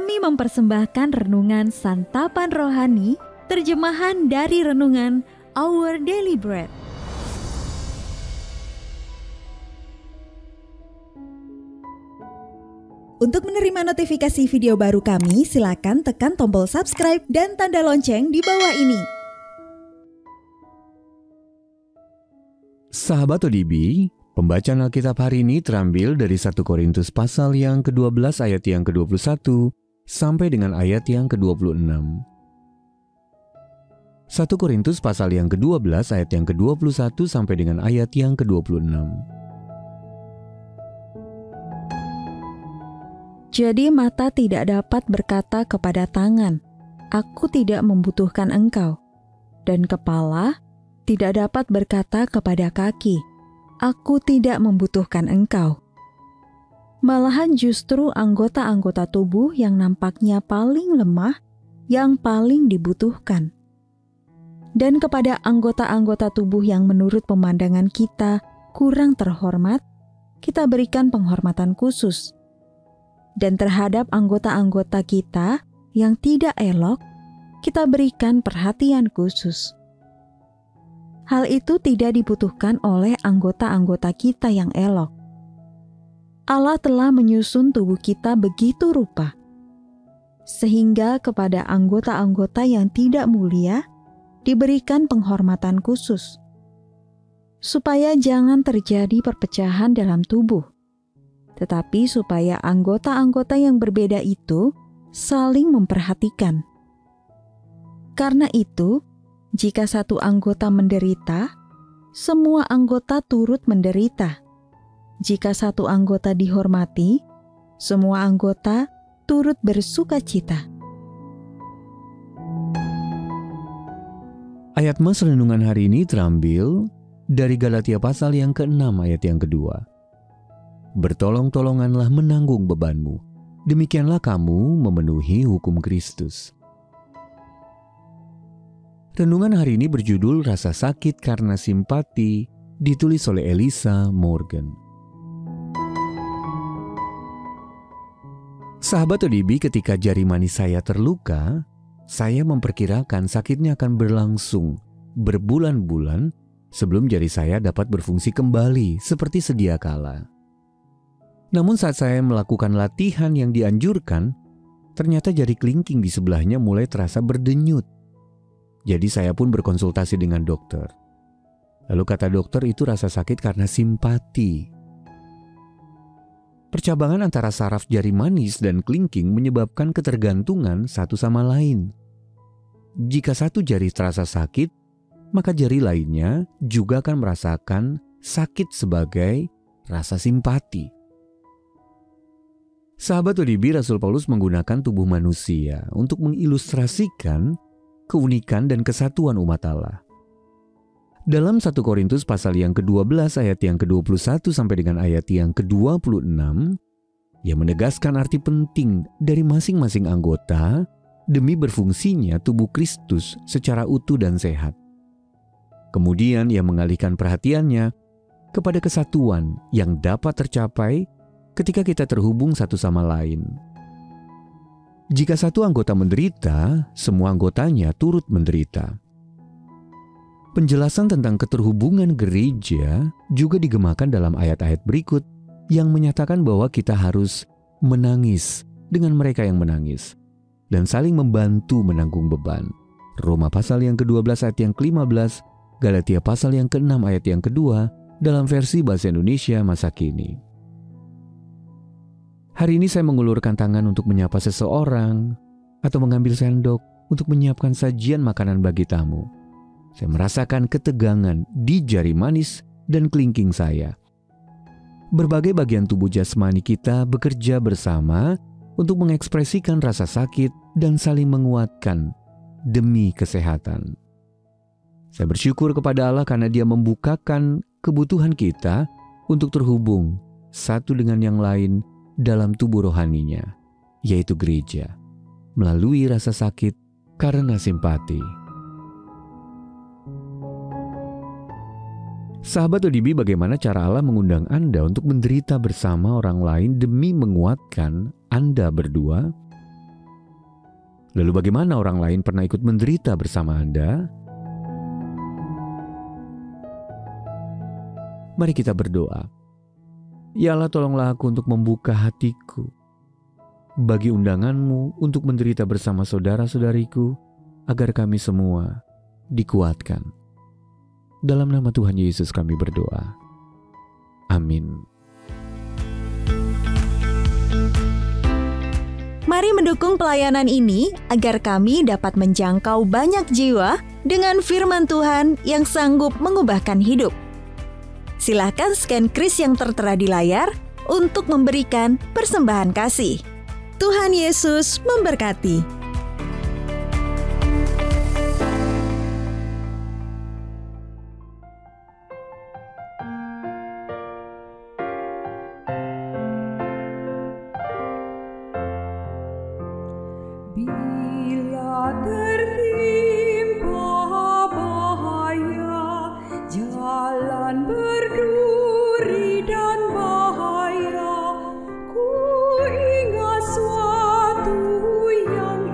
Kami mempersembahkan renungan Santapan Rohani, terjemahan dari renungan Our Daily Bread. Untuk menerima notifikasi video baru kami, silakan tekan tombol subscribe dan tanda lonceng di bawah ini. Sahabat ODB, pembacaan Alkitab hari ini terambil dari 1 Korintus pasal yang ke-12 ayat yang ke-21 sampai dengan ayat yang ke-26. 1 Korintus pasal yang ke-12 ayat yang ke-21 sampai dengan ayat yang ke-26. Jadi mata tidak dapat berkata kepada tangan, "Aku tidak membutuhkan engkau." Dan kepala tidak dapat berkata kepada kaki, "Aku tidak membutuhkan engkau." Malahan justru anggota-anggota tubuh yang nampaknya paling lemah, yang paling dibutuhkan. Dan kepada anggota-anggota tubuh yang menurut pemandangan kita kurang terhormat, kita berikan penghormatan khusus. Dan terhadap anggota-anggota kita yang tidak elok, kita berikan perhatian khusus. Hal itu tidak dibutuhkan oleh anggota-anggota kita yang elok. Allah telah menyusun tubuh kita begitu rupa, sehingga kepada anggota-anggota yang tidak mulia diberikan penghormatan khusus, supaya jangan terjadi perpecahan dalam tubuh, tetapi supaya anggota-anggota yang berbeda itu saling memperhatikan. Karena itu, jika satu anggota menderita, semua anggota turut menderita. Jika satu anggota dihormati, semua anggota turut bersukacita. Ayat mas renungan hari ini terambil dari Galatia pasal yang ke-6 ayat yang kedua. Bertolong-tolonganlah menanggung bebanmu, demikianlah kamu memenuhi hukum Kristus. Renungan hari ini berjudul Rasa Sakit Karena Simpati, ditulis oleh Elisa Morgan. Sahabat ODB, ketika jari manis saya terluka, saya memperkirakan sakitnya akan berlangsung berbulan-bulan sebelum jari saya dapat berfungsi kembali seperti sedia kala. Namun saat saya melakukan latihan yang dianjurkan, ternyata jari kelingking di sebelahnya mulai terasa berdenyut. Jadi saya pun berkonsultasi dengan dokter. Lalu kata dokter itu rasa sakit karena simpati. Percabangan antara saraf jari manis dan kelingking menyebabkan ketergantungan satu sama lain. Jika satu jari terasa sakit, maka jari lainnya juga akan merasakan sakit sebagai rasa simpati. Sahabat ODB, Rasul Paulus menggunakan tubuh manusia untuk mengilustrasikan keunikan dan kesatuan umat Allah. Dalam 1 Korintus pasal yang ke-12 ayat yang ke-21 sampai dengan ayat yang ke-26, ia menegaskan arti penting dari masing-masing anggota demi berfungsinya tubuh Kristus secara utuh dan sehat. Kemudian ia mengalihkan perhatiannya kepada kesatuan yang dapat tercapai ketika kita terhubung satu sama lain. Jika satu anggota menderita, semua anggotanya turut menderita. Penjelasan tentang keterhubungan gereja juga digemakan dalam ayat-ayat berikut yang menyatakan bahwa kita harus menangis dengan mereka yang menangis dan saling membantu menanggung beban. Roma pasal yang ke-12 ayat yang ke-15, Galatia pasal yang ke-6 ayat yang kedua dalam versi bahasa Indonesia masa kini. Hari ini saya mengulurkan tangan untuk menyapa seseorang atau mengambil sendok untuk menyiapkan sajian makanan bagi tamu. Saya merasakan ketegangan di jari manis dan kelingking saya. Berbagai bagian tubuh jasmani kita bekerja bersama untuk mengekspresikan rasa sakit dan saling menguatkan demi kesehatan. Saya bersyukur kepada Allah karena Dia membukakan kebutuhan kita untuk terhubung satu dengan yang lain dalam tubuh rohaninya, yaitu gereja, melalui rasa sakit karena simpati. Sahabat ODB, bagaimana cara Allah mengundang Anda untuk menderita bersama orang lain demi menguatkan Anda berdua? Lalu bagaimana orang lain pernah ikut menderita bersama Anda? Mari kita berdoa. Ya Allah, tolonglah aku untuk membuka hatiku bagi undangan-Mu untuk menderita bersama saudara-saudariku, agar kami semua dikuatkan. Dalam nama Tuhan Yesus kami berdoa. Amin. Mari mendukung pelayanan ini agar kami dapat menjangkau banyak jiwa dengan firman Tuhan yang sanggup mengubahkan hidup. Silahkan scan kris yang tertera di layar untuk memberikan persembahan kasih. Tuhan Yesus memberkati. Bila tertimpa bahaya, jalan berduri dan bahaya, ku ingat suatu yang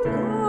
Kau